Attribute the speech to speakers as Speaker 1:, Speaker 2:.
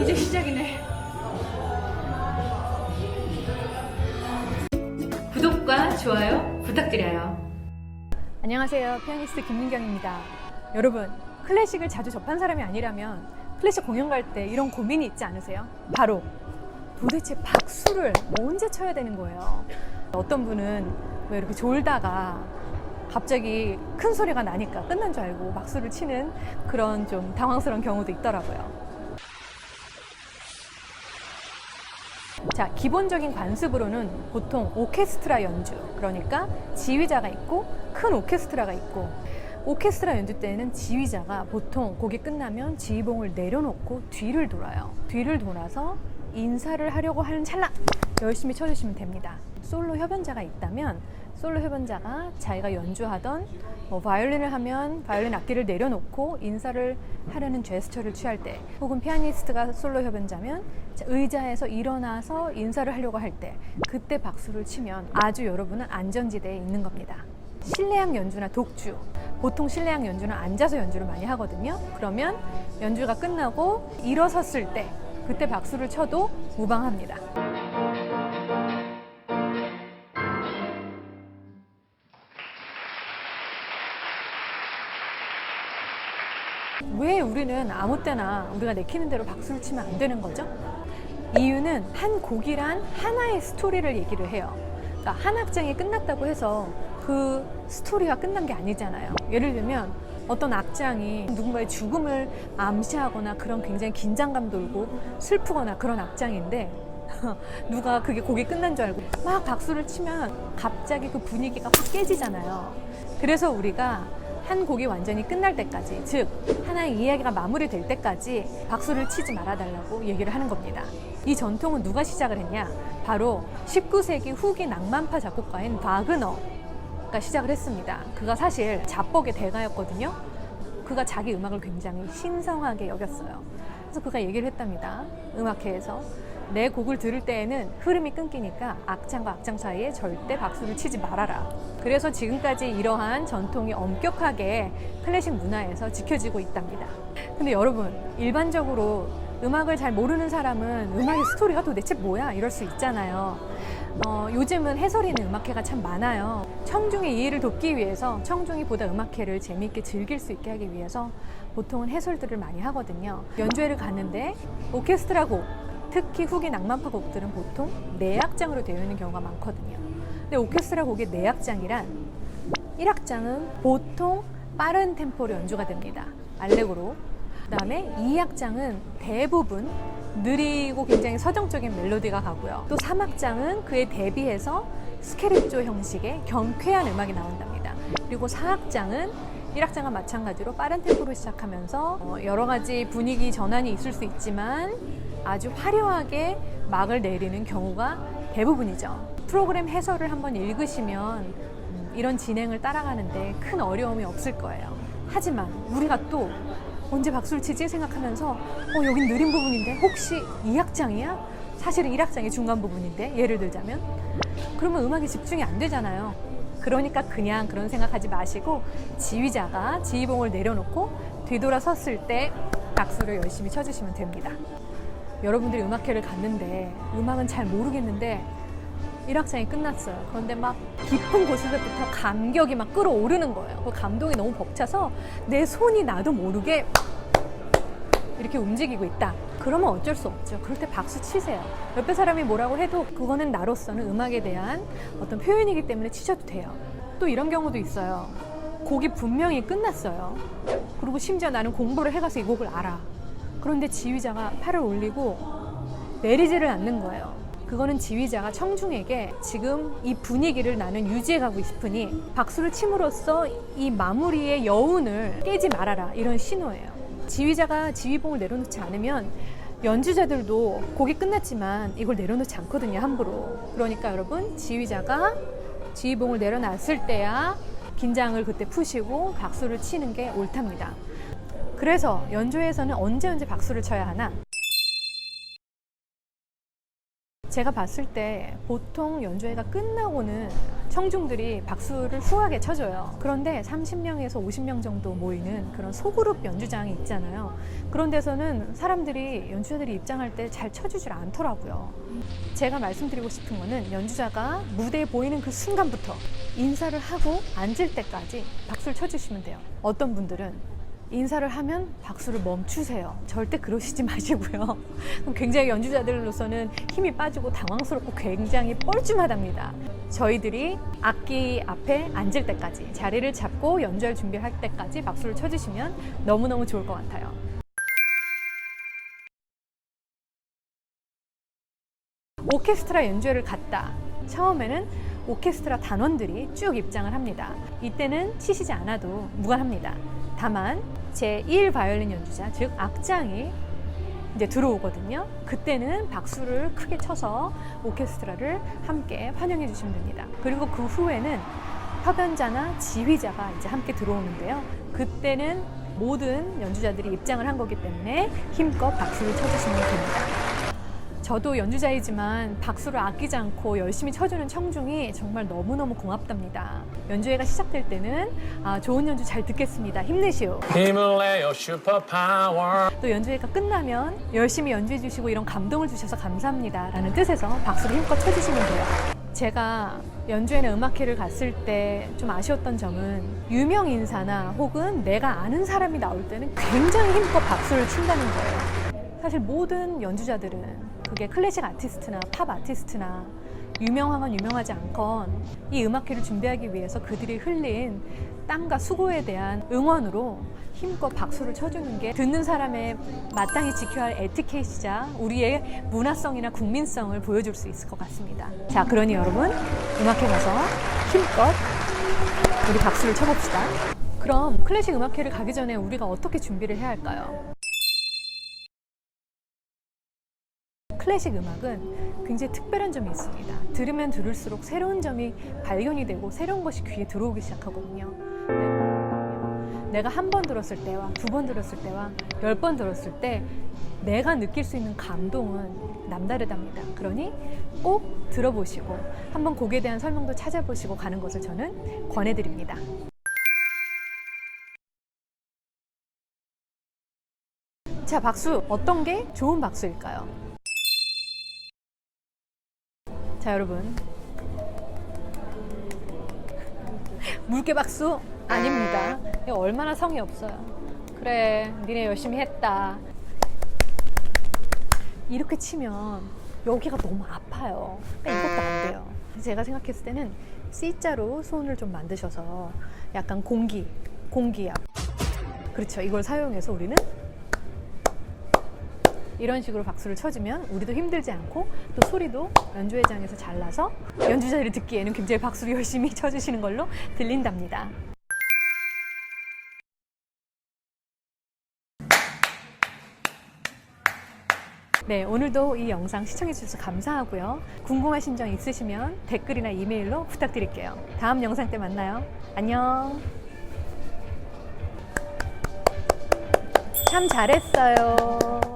Speaker 1: 이제 시작이네. 구독과 좋아요 부탁드려요.
Speaker 2: 안녕하세요. 피아니스트 김민경입니다. 여러분, 클래식을 자주 접한 사람이 아니라면 클래식 공연 갈 때 이런 고민이 있지 않으세요? 바로 도대체 박수를 언제 쳐야 되는 거예요? 어떤 분은 왜 이렇게 졸다가 갑자기 큰 소리가 나니까 끝난 줄 알고 박수를 치는 그런 좀 당황스러운 경우도 있더라고요. 자, 기본적인 관습으로는 보통 오케스트라 연주, 그러니까 지휘자가 있고 큰 오케스트라가 있고, 오케스트라 연주 때는 지휘자가 보통 곡이 끝나면 지휘봉을 내려놓고 뒤를 돌아요. 뒤를 돌아서 인사를 하려고 하는 찰나 열심히 쳐주시면 됩니다. 솔로 협연자가 있다면 솔로 협연자가 자기가 연주하던 바이올린을 하면 바이올린 악기를 내려놓고 인사를 하려는 제스처를 취할 때, 혹은 피아니스트가 솔로 협연자면 의자에서 일어나서 인사를 하려고 할 때, 그때 박수를 치면 아주 여러분은 안전지대에 있는 겁니다. 실내악 연주나 독주, 보통 실내악 연주는 앉아서 연주를 많이 하거든요. 그러면 연주가 끝나고 일어섰을 때 그때 박수를 쳐도 무방합니다. 왜 우리는 아무 때나 우리가 내키는 대로 박수를 치면 안 되는 거죠? 이유는 한 곡이란 하나의 스토리를 얘기를 해요. 그러니까 한 악장이 끝났다고 해서 그 스토리가 끝난 게 아니잖아요. 예를 들면 어떤 악장이 누군가의 죽음을 암시하거나 그런 굉장히 긴장감 돌고 슬프거나 그런 악장인데 누가 그게 곡이 끝난 줄 알고 막 박수를 치면 갑자기 그 분위기가 확 깨지잖아요. 그래서 우리가 한 곡이 완전히 끝날 때까지, 즉 하나의 이야기가 마무리될 때까지 박수를 치지 말아달라고 얘기를 하는 겁니다. 이 전통은 누가 시작을 했냐? 바로 19세기 후기 낭만파 작곡가인 바그너가 시작을 했습니다. 그가 사실 자뻑의 대가였거든요. 그가 자기 음악을 굉장히 신성하게 여겼어요. 그래서 그가 얘기를 했답니다. 음악회에서 내 곡을 들을 때에는 흐름이 끊기니까 악장과 악장 사이에 절대 박수를 치지 말아라. 그래서 지금까지 이러한 전통이 엄격하게 클래식 문화에서 지켜지고 있답니다. 근데 여러분, 일반적으로 음악을 잘 모르는 사람은 음악의 스토리가 도대체 뭐야? 이럴 수 있잖아요. 요즘은 해설 있는 음악회가 참 많아요. 청중의 이해를 돕기 위해서, 청중이 보다 음악회를 재미있게 즐길 수 있게 하기 위해서 보통은 해설들을 많이 하거든요. 연주회를 갔는데 오케스트라 곡, 특히 후기 낭만파 곡들은 보통 내악장으로 되어 있는 경우가 많거든요. 근데 오케스트라 곡의 내악장이란 1악장은 보통 빠른 템포로 연주가 됩니다. 알레그로. 그 다음에 2악장은 대부분 느리고 굉장히 서정적인 멜로디가 가고요. 또 3악장은 그에 대비해서 스케르초 형식의 경쾌한 음악이 나온답니다. 그리고 4악장은 1악장과 마찬가지로 빠른 템포로 시작하면서 여러 가지 분위기 전환이 있을 수 있지만 아주 화려하게 막을 내리는 경우가 대부분이죠. 프로그램 해설을 한번 읽으시면 이런 진행을 따라가는데 큰 어려움이 없을 거예요. 하지만 우리가 또 언제 박수를 치지 생각하면서 여긴 느린 부분인데 혹시 2악장이야? 사실은 1악장이 중간 부분인데, 예를 들자면 그러면 음악에 집중이 안 되잖아요. 그러니까 그냥 그런 생각하지 마시고 지휘자가 지휘봉을 내려놓고 뒤돌아섰을 때 박수를 열심히 쳐주시면 됩니다. 여러분들이 음악회를 갔는데 음악은 잘 모르겠는데 1악장이 끝났어요. 그런데 막 깊은 곳에서부터 감격이 막 끌어오르는 거예요. 그 감동이 너무 벅차서 내 손이 나도 모르게 이렇게 움직이고 있다. 그러면 어쩔 수 없죠. 그럴 때 박수 치세요. 옆에 사람이 뭐라고 해도 그거는 나로서는 음악에 대한 어떤 표현이기 때문에 치셔도 돼요. 또 이런 경우도 있어요. 곡이 분명히 끝났어요. 그리고 심지어 나는 공부를 해가서 이 곡을 알아. 그런데 지휘자가 팔을 올리고 내리지를 않는 거예요. 그거는 지휘자가 청중에게 지금 이 분위기를 나는 유지해가고 싶으니 박수를 침으로써 이 마무리의 여운을 깨지 말아라, 이런 신호예요. 지휘자가 지휘봉을 내려놓지 않으면 연주자들도 곡이 끝났지만 이걸 내려놓지 않거든요, 함부로. 그러니까 여러분, 지휘자가 지휘봉을 내려놨을 때야 긴장을 그때 푸시고 박수를 치는 게 옳답니다. 그래서 연주회에서는 언제 박수를 쳐야 하나? 제가 봤을 때 보통 연주회가 끝나고는 청중들이 박수를 후하게 쳐줘요. 그런데 30명에서 50명 정도 모이는 그런 소그룹 연주장이 있잖아요. 그런 데서는 사람들이, 연주자들이 입장할 때 잘 쳐주질 않더라고요. 제가 말씀드리고 싶은 거는 연주자가 무대에 보이는 그 순간부터 인사를 하고 앉을 때까지 박수를 쳐주시면 돼요. 어떤 분들은 인사를 하면 박수를 멈추세요. 절대 그러시지 마시고요. 굉장히 연주자들로서는 힘이 빠지고 당황스럽고 굉장히 뻘쭘하답니다. 저희들이 악기 앞에 앉을 때까지, 자리를 잡고 연주할 준비할 때까지 박수를 쳐주시면 너무너무 좋을 것 같아요. 오케스트라 연주회를 갔다. 처음에는 오케스트라 단원들이 쭉 입장을 합니다. 이때는 치시지 않아도 무관합니다. 다만 제1 바이올린 연주자, 즉 악장이 이제 들어오거든요. 그때는 박수를 크게 쳐서 오케스트라를 함께 환영해 주시면 됩니다. 그리고 그 후에는 협연자나 지휘자가 이제 함께 들어오는데요. 그때는 모든 연주자들이 입장을 한 거기 때문에 힘껏 박수를 쳐주시면 됩니다. 저도 연주자이지만 박수를 아끼지 않고 열심히 쳐주는 청중이 정말 너무너무 고맙답니다. 연주회가 시작될 때는 좋은 연주 잘 듣겠습니다. 힘내시오.
Speaker 3: 힘을 내요 슈퍼파워.
Speaker 2: 또 연주회가 끝나면 열심히 연주해 주시고 이런 감동을 주셔서 감사합니다 라는 뜻에서 박수를 힘껏 쳐주시면 돼요. 제가 연주회나 음악회를 갔을 때 좀 아쉬웠던 점은 유명 인사나 혹은 내가 아는 사람이 나올 때는 굉장히 힘껏 박수를 친다는 거예요. 사실 모든 연주자들은 그게 클래식 아티스트나 팝 아티스트나 유명하건 유명하지 않건 이 음악회를 준비하기 위해서 그들이 흘린 땀과 수고에 대한 응원으로 힘껏 박수를 쳐주는 게 듣는 사람의 마땅히 지켜야 할 에티켓이자 우리의 문화성이나 국민성을 보여줄 수 있을 것 같습니다. 자, 그러니 여러분 음악회 가서 힘껏 우리 박수를 쳐봅시다. 그럼 클래식 음악회를 가기 전에 우리가 어떻게 준비를 해야 할까요? 클래식 음악은 굉장히 특별한 점이 있습니다. 들으면 들을수록 새로운 점이 발견이 되고 새로운 것이 귀에 들어오기 시작하거든요. 내가 한 번 들었을 때와 두 번 들었을 때와 10번 들었을 때 내가 느낄 수 있는 감동은 남다르답니다. 그러니 꼭 들어보시고 한번 곡에 대한 설명도 찾아보시고 가는 것을 저는 권해드립니다. 자, 박수 어떤 게 좋은 박수일까요? 자, 여러분 물개 박수 아닙니다. 이거 얼마나 성의 없어요. 그래, 니네 열심히 했다 이렇게 치면 여기가 너무 아파요. 그러니까 이것도 안 돼요. 제가 생각했을 때는 C자로 손을 좀 만드셔서 약간 공기압, 그렇죠, 이걸 사용해서 우리는 이런 식으로 박수를 쳐주면 우리도 힘들지 않고 또 소리도 연주회장에서 잘 나서 연주자들이 듣기에는 굉장히 박수를 열심히 쳐주시는 걸로 들린답니다. 네, 오늘도 이 영상 시청해주셔서 감사하고요. 궁금하신 점 있으시면 댓글이나 이메일로 부탁드릴게요. 다음 영상 때 만나요. 안녕. 참 잘했어요.